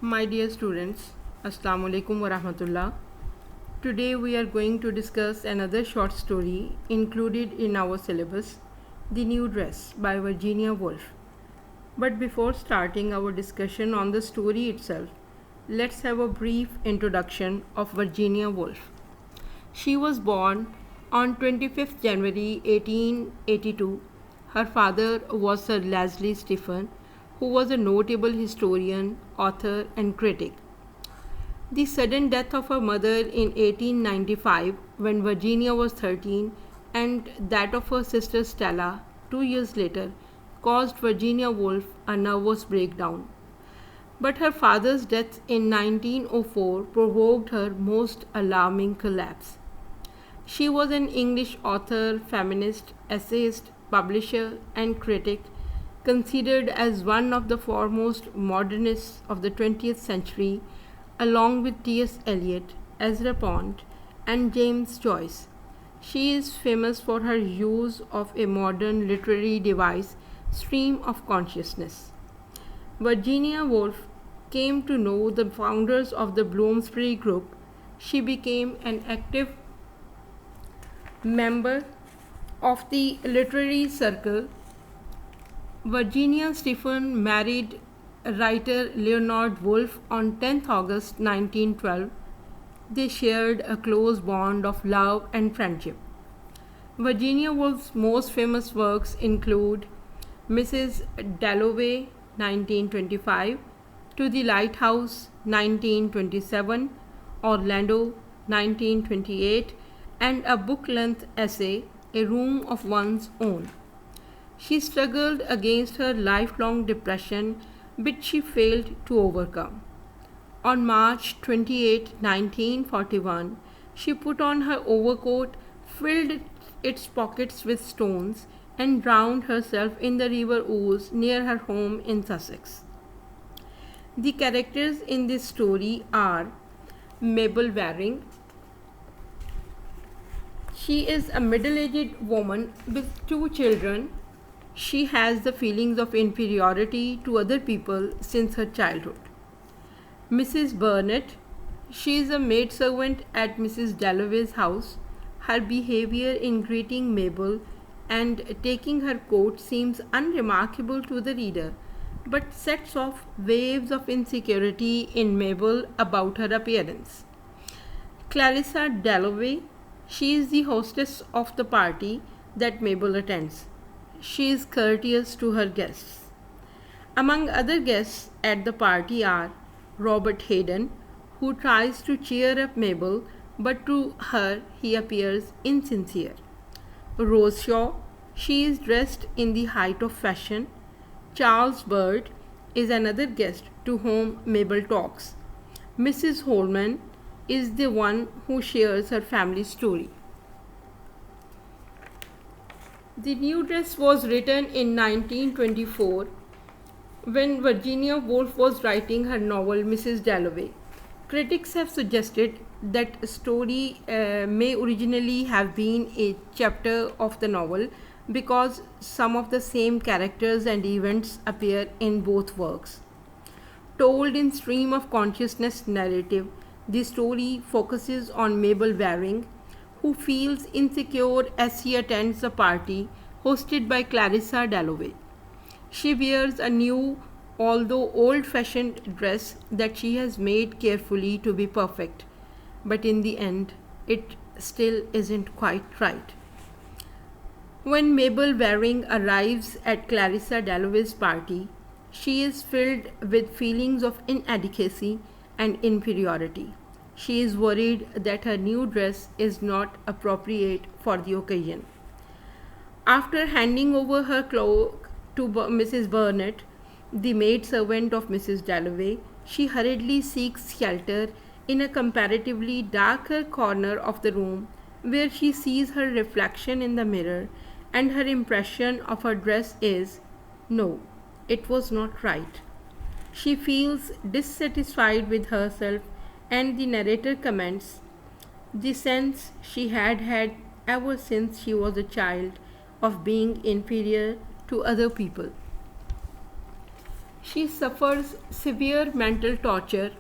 My dear students, Assalamu alaikum wa rahmatullah. Today we are going to discuss another short story included in our syllabus, The New Dress by Virginia Woolf. But before starting our discussion on the story itself, let's have a brief introduction of Virginia Woolf. She was born on 25th January 1882. Her father was Sir Leslie Stephen, who was a notable historian, author, and critic. The sudden death of her mother in 1895, when Virginia was 13, and that of her sister Stella 2 years later, caused Virginia Woolf a nervous breakdown. But her father's death in 1904 provoked her most alarming collapse. She was an English author, feminist, essayist, publisher, and critic, considered as one of the foremost modernists of the 20th century, along with T.S. Eliot, Ezra Pound, and James Joyce. She is famous for her use of a modern literary device, stream of consciousness. Virginia Woolf came to know the founders of the Bloomsbury Group. She became an active member of the literary circle. Virginia Stephen married writer Leonard Woolf on 10th August 1912. They shared a close bond of love and friendship. Virginia Woolf's most famous works include Mrs. Dalloway 1925, To the Lighthouse 1927, Orlando 1928, and a book-length essay, A Room of One's Own. She struggled against her lifelong depression, which she failed to overcome. On March 28, 1941, she put on her overcoat, filled its pockets with stones, and drowned herself in the River Ouse near her home in Sussex. The characters in this story are Mabel Waring. She is a middle-aged woman with 2 children. She has the feelings of inferiority to other people since her childhood. Mrs. Burnett. She is a maidservant at Mrs. Dalloway's house. Her behavior in greeting Mabel and taking her coat seems unremarkable to the reader, but sets off waves of insecurity in Mabel about her appearance. Clarissa Dalloway. She is the hostess of the party that Mabel attends. She is courteous to her guests. Among other guests at the party are Robert Hayden, who tries to cheer up Mabel, but to her he appears insincere. Rose Shaw. She is dressed in the height of fashion. Charles Bird is another guest to whom Mabel talks. Mrs. Holman is the one who shares her family story. The New Dress was written in 1924 when Virginia Woolf was writing her novel Mrs. Dalloway. Critics have suggested that story may originally have been a chapter of the novel because some of the same characters and events appear in both works. Told in stream of consciousness narrative, the story focuses on Mabel Waring, who feels insecure as she attends a party hosted by Clarissa Dalloway. She wears a new, although old-fashioned dress that she has made carefully to be perfect, but in the end, it still isn't quite right. When Mabel Waring arrives at Clarissa Dalloway's party, she is filled with feelings of inadequacy and inferiority. She is worried that her new dress is not appropriate for the occasion. After handing over her cloak to Mrs. Burnett, the maidservant of Mrs. Dalloway, she hurriedly seeks shelter in a comparatively darker corner of the room where she sees her reflection in the mirror, and her impression of her dress is, no, it was not right. She feels dissatisfied with herself, and the narrator comments, the sense she had had ever since she was a child of being inferior to other people. She suffers severe mental torture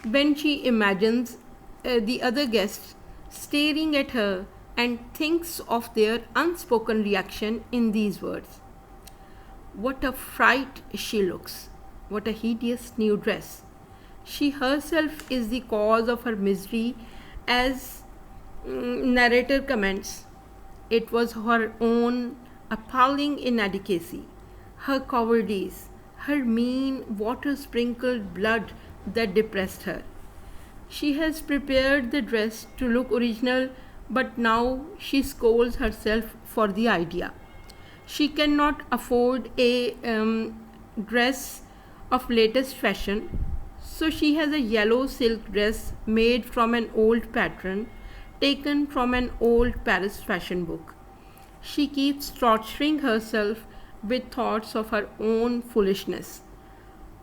when she imagines the other guests staring at her and thinks of their unspoken reaction in these words. What a fright she looks! What a hideous new dress! She herself is the cause of her misery, as narrator comments. It was her own appalling inadequacy, her cowardice, her mean water sprinkled blood that depressed her. She has prepared the dress to look original, but now she scolds herself for the idea. She cannot afford a dress of latest fashion, so she has a yellow silk dress made from an old pattern taken from an old Paris fashion book. She keeps torturing herself with thoughts of her own foolishness.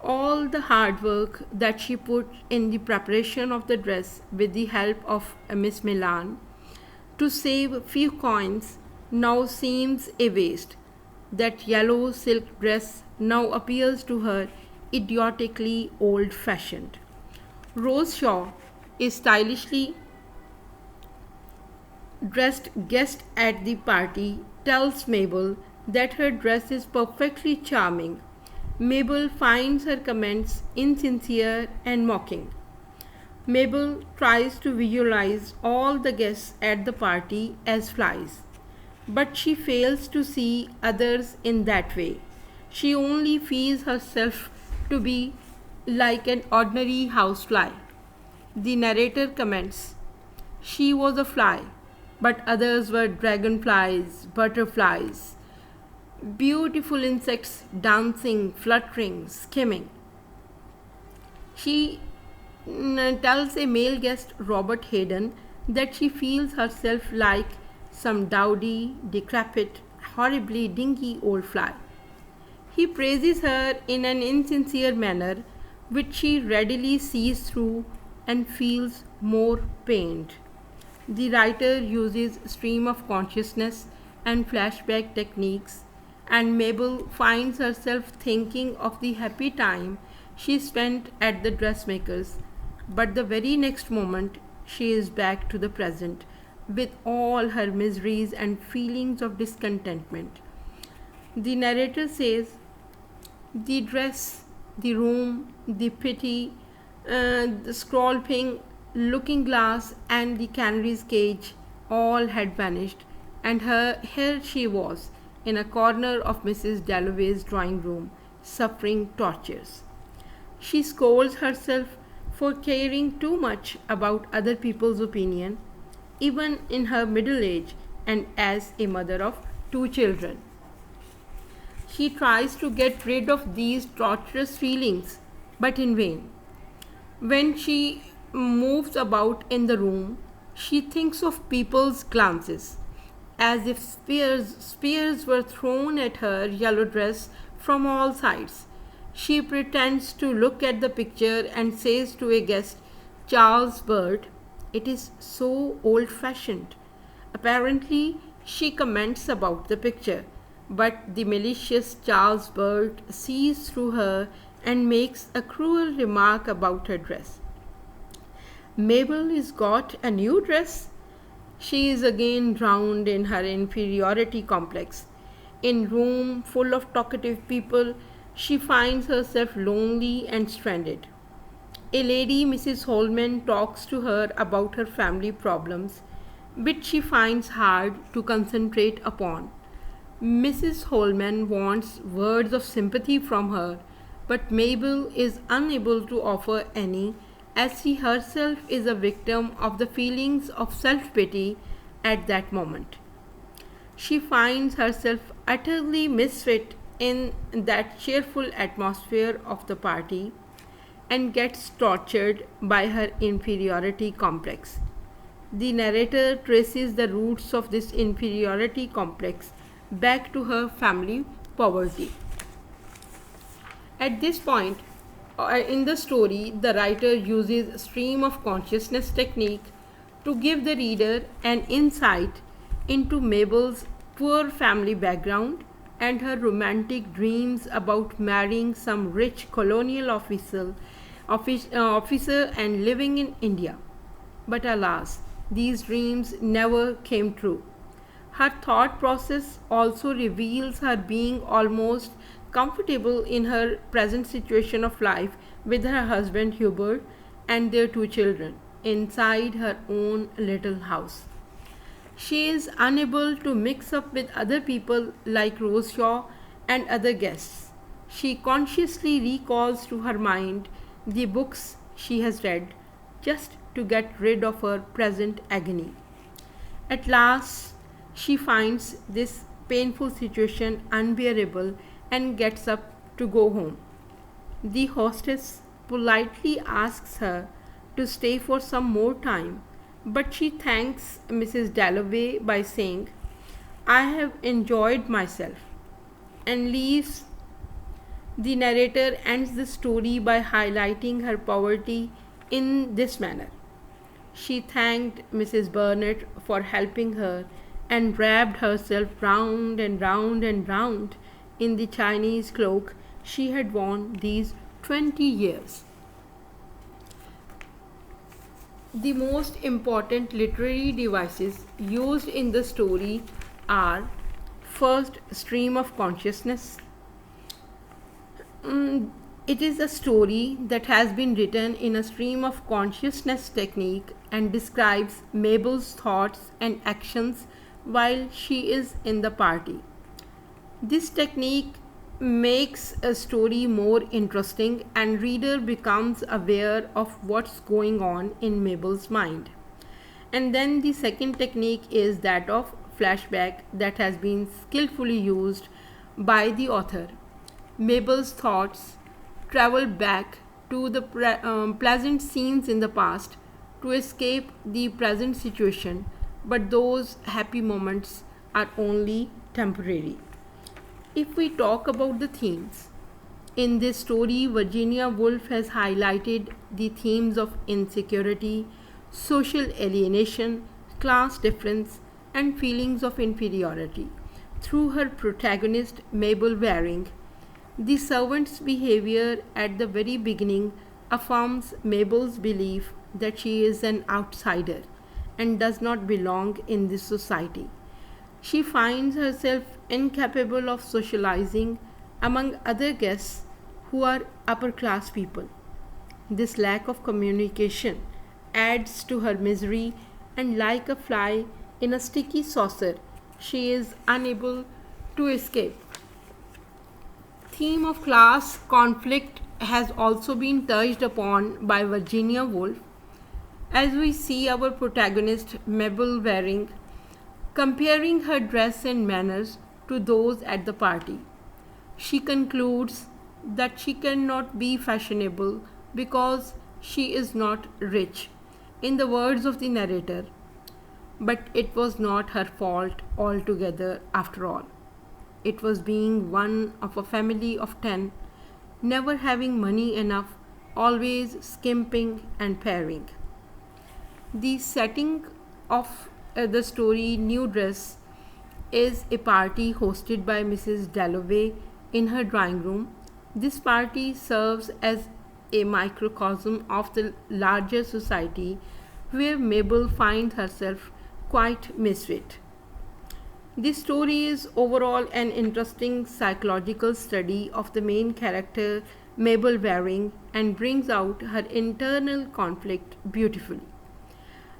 All the hard work that she put in the preparation of the dress with the help of Miss Milan to save a few coins now seems a waste. That yellow silk dress now appears to her idiotically old fashioned. Rose Shaw, a stylishly dressed guest at the party, tells Mabel that her dress is perfectly charming. Mabel finds her comments insincere and mocking. Mabel tries to visualize all the guests at the party as flies, but she fails to see others in that way. She only feels herself to be like an ordinary housefly. The narrator comments, she was a fly, but others were dragonflies, butterflies, beautiful insects dancing, fluttering, skimming. She tells a male guest, Robert Hayden, that she feels herself like some dowdy, decrepit, horribly dingy old fly. He praises her in an insincere manner, which she readily sees through and feels more pained. The writer uses stream of consciousness and flashback techniques, and Mabel finds herself thinking of the happy time she spent at the dressmaker's, but the very next moment she is back to the present with all her miseries and feelings of discontentment. The narrator says, the dress, the room, the pity, the scrawling looking glass, and the canary's cage all had vanished, and here she was in a corner of Mrs. Dalloway's drawing room, suffering tortures. She scolds herself for caring too much about other people's opinion, even in her middle age and as a mother of two children. She tries to get rid of these torturous feelings, but in vain. When she moves about in the room, she thinks of people's glances, as if spears were thrown at her yellow dress from all sides. She pretends to look at the picture and says to a guest, Charles Bird, it is so old fashioned. Apparently, she comments about the picture, but the malicious Charles Bird sees through her and makes a cruel remark about her dress. Mabel is got a new dress. She is again drowned in her inferiority complex. In room full of talkative people, she finds herself lonely and stranded. A lady, Mrs. Holman, talks to her about her family problems, which she finds hard to concentrate upon. Mrs. Holman wants words of sympathy from her, but Mabel is unable to offer any, as she herself is a victim of the feelings of self-pity at that moment. She finds herself utterly misfit in that cheerful atmosphere of the party and gets tortured by her inferiority complex. The narrator traces the roots of this inferiority complex back to her family poverty. At this point in the story, the writer uses stream of consciousness technique to give the reader an insight into Mabel's poor family background and her romantic dreams about marrying some rich colonial officer and living in India. But alas, these dreams never came true. Her thought process also reveals her being almost comfortable in her present situation of life with her husband Hubert and their two children inside her own little house. She is unable to mix up with other people like Rose Shaw and other guests. She consciously recalls to her mind the books she has read just to get rid of her present agony. At last, she finds this painful situation unbearable and gets up to go home. The hostess politely asks her to stay for some more time, but she thanks Mrs. Dalloway by saying, "I have enjoyed myself," and leaves. The narrator ends the story by highlighting her poverty in this manner. She thanked Mrs. Burnett for helping her and wrapped herself round and round and round in the Chinese cloak she had worn these 20 years. The most important literary devices used in the story are: first, stream of consciousness. It is a story that has been written in a stream of consciousness technique and describes Mabel's thoughts and actions while she is in the party. This technique makes a story more interesting and reader becomes aware of what's going on in Mabel's mind. And then the second technique is that of flashback that has been skillfully used by the author. Mabel's thoughts travel back to the pleasant scenes in the past to escape the present situation, but those happy moments are only temporary. If we talk about the themes, in this story, Virginia Woolf has highlighted the themes of insecurity, social alienation, class difference, and feelings of inferiority through her protagonist Mabel Waring. The servant's behavior at the very beginning affirms Mabel's belief that she is an outsider and does not belong in this society. She finds herself incapable of socializing among other guests who are upper class people. This lack of communication adds to her misery, and like a fly in a sticky saucer, she is unable to escape. Theme of class conflict has also been touched upon by Virginia Woolf as we see our protagonist Mabel Waring comparing her dress and manners to those at the party. She concludes that she cannot be fashionable because she is not rich, in the words of the narrator. But it was not her fault altogether after all. It was being one of a family of 10, never having money enough, always skimping and paring. The setting of the story New Dress is a party hosted by Mrs. Dalloway in her drawing room. This party serves as a microcosm of the larger society where Mabel finds herself quite misfit. This story is overall an interesting psychological study of the main character Mabel Waring and brings out her internal conflict beautifully.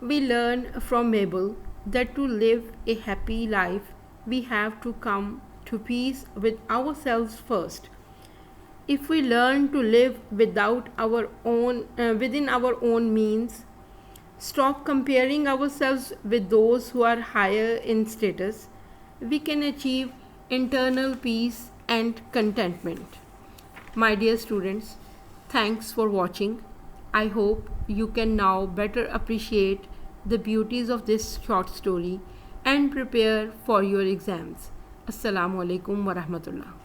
We learn from Mabel that to live a happy life, we have to come to peace with ourselves first. If we learn to live within our own means, stop comparing ourselves with those who are higher in status, we can achieve internal peace and contentment. My dear students, thanks for watching. I hope you can now better appreciate the beauties of this short story and prepare for your exams. Assalamu alaikum wa rahmatullah.